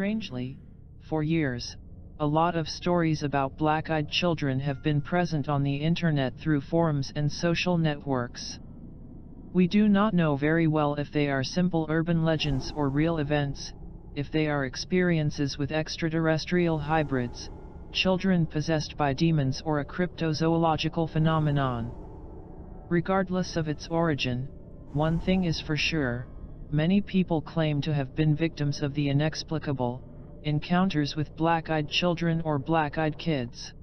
Strangely, for years, a lot of stories about black-eyed children have been present on the internet through forums and social networks. We do not know very well if they are simple urban legends or real events, if they are experiences with extraterrestrial hybrids, children possessed by demons, or a cryptozoological phenomenon. Regardless of its origin, one thing is for sure: many people claim to have been victims of the inexplicable, encounters with black-eyed children or black-eyed kids.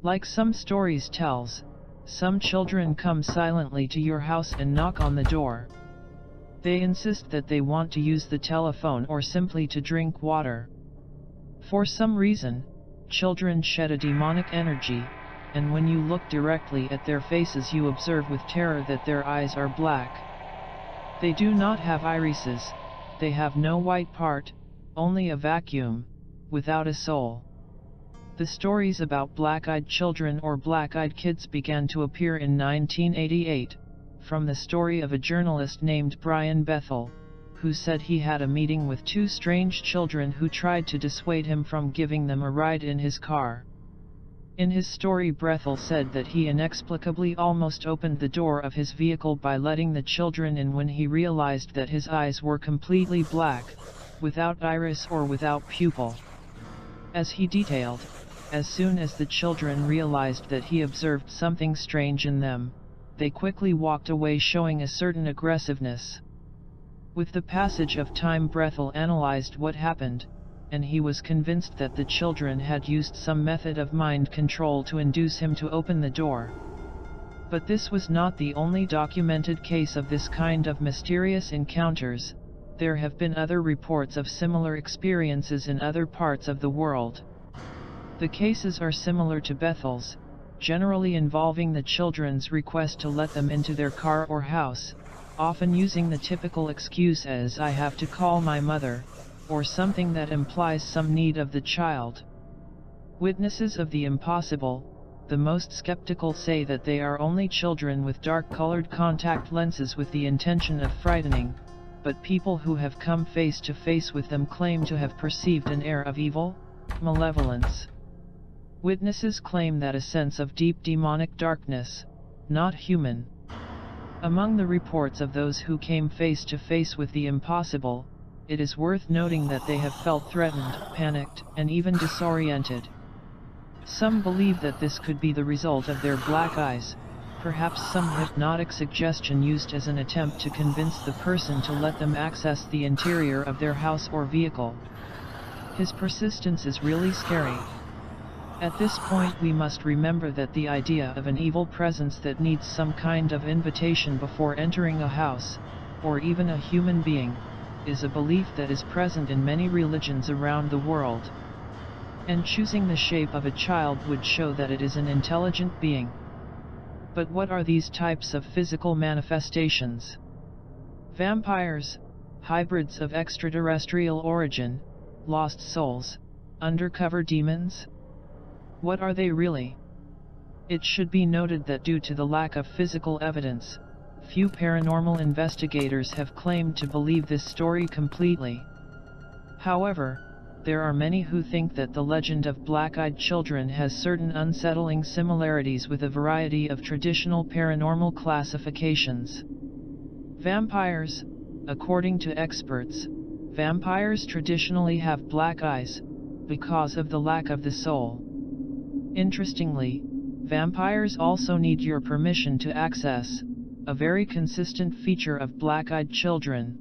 Like some stories tells, some children come silently to your house and knock on the door. They insist that they want to use the telephone or simply to drink water. For some reason, children shed a demonic energy, and when you look directly at their faces you observe with terror that their eyes are black. They do not have irises, they have no white part, only a vacuum, without a soul. The stories about black-eyed children or black-eyed kids began to appear in 1988, from the story of a journalist named Brian Bethel, who said he had a meeting with two strange children who tried to dissuade him from giving them a ride in his car. In his story, Bethel said that he inexplicably almost opened the door of his vehicle by letting the children in when he realized that his eyes were completely black, without iris or without pupil. As he detailed, as soon as the children realized that he observed something strange in them, they quickly walked away, showing a certain aggressiveness. With the passage of time, Bethel analyzed what happened, and he was convinced that the children had used some method of mind control to induce him to open the door. But this was not the only documented case of this kind of mysterious encounters. There have been other reports of similar experiences in other parts of the world. The cases are similar to Bethel's, generally involving the children's request to let them into their car or house, often using the typical excuse as "I have to call my mother," or something that implies some need of the child. Witnesses of the impossible, the most skeptical, say that they are only children with dark-colored contact lenses with the intention of frightening, but people who have come face to face with them claim to have perceived an air of evil, malevolence. Witnesses claim that a sense of deep demonic darkness, not human. Among the reports of those who came face to face with the impossible, it is worth noting that they have felt threatened, panicked, and even disoriented. Some believe that this could be the result of their black eyes, perhaps some hypnotic suggestion used as an attempt to convince the person to let them access the interior of their house or vehicle. His persistence is really scary. At this point we must remember that the idea of an evil presence that needs some kind of invitation before entering a house, or even a human being, is a belief that is present in many religions around the world. And choosing the shape of a child would show that it is an intelligent being. But what are these types of physical manifestations? Vampires, hybrids of extraterrestrial origin, lost souls, undercover demons? What are they really? It should be noted that due to the lack of physical evidence, few paranormal investigators have claimed to believe this story completely. However, there are many who think that the legend of black-eyed children has certain unsettling similarities with a variety of traditional paranormal classifications. Vampires. According to experts, vampires traditionally have black eyes, because of the lack of the soul. Interestingly, vampires also need your permission to access, a very consistent feature of black-eyed children.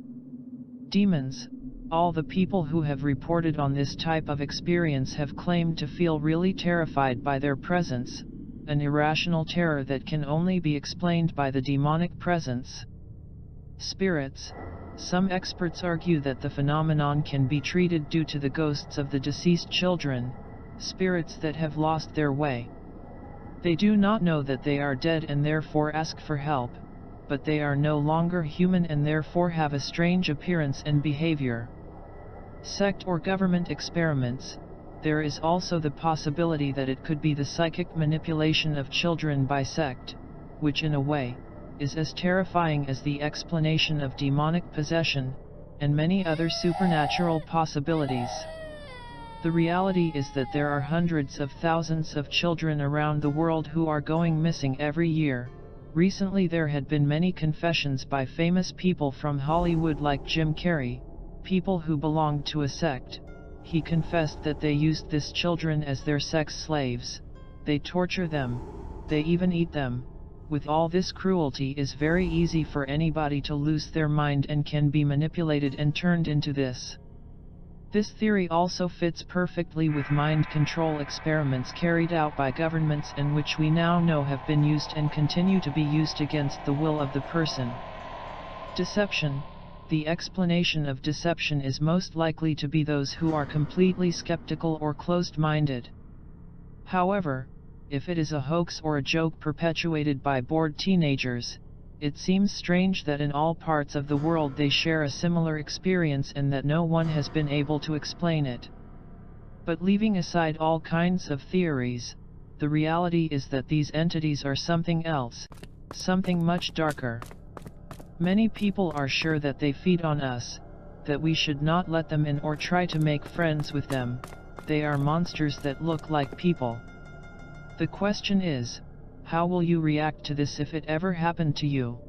Demons. All the people who have reported on this type of experience have claimed to feel really terrified by their presence, an irrational terror that can only be explained by the demonic presence. Spirits. Some experts argue that the phenomenon can be treated due to the ghosts of the deceased children, spirits that have lost their way. They do not know that they are dead and therefore ask for help, but they are no longer human and therefore have a strange appearance and behavior. Sect or government experiments. There is also the possibility that it could be the psychic manipulation of children by sect, which in a way, is as terrifying as the explanation of demonic possession, and many other supernatural possibilities. The reality is that there are hundreds of thousands of children around the world who are going missing every year. Recently there had been many confessions by famous people from Hollywood like Jim Carrey, people who belonged to a sect. He confessed that they used these children as their sex slaves. They torture them. They even eat them. With all this cruelty, it is very easy for anybody to lose their mind and can be manipulated and turned into this. This theory also fits perfectly with mind control experiments carried out by governments and which we now know have been used and continue to be used against the will of the person. Deception. The explanation of deception is most likely to be those who are completely skeptical or closed-minded. However, if it is a hoax or a joke perpetuated by bored teenagers, it seems strange that in all parts of the world they share a similar experience and that no one has been able to explain it. But leaving aside all kinds of theories, the reality is that these entities are something else, something much darker. Many people are sure that they feed on us, that we should not let them in or try to make friends with them. They are monsters that look like people. The question is, how will you react to this if it ever happened to you?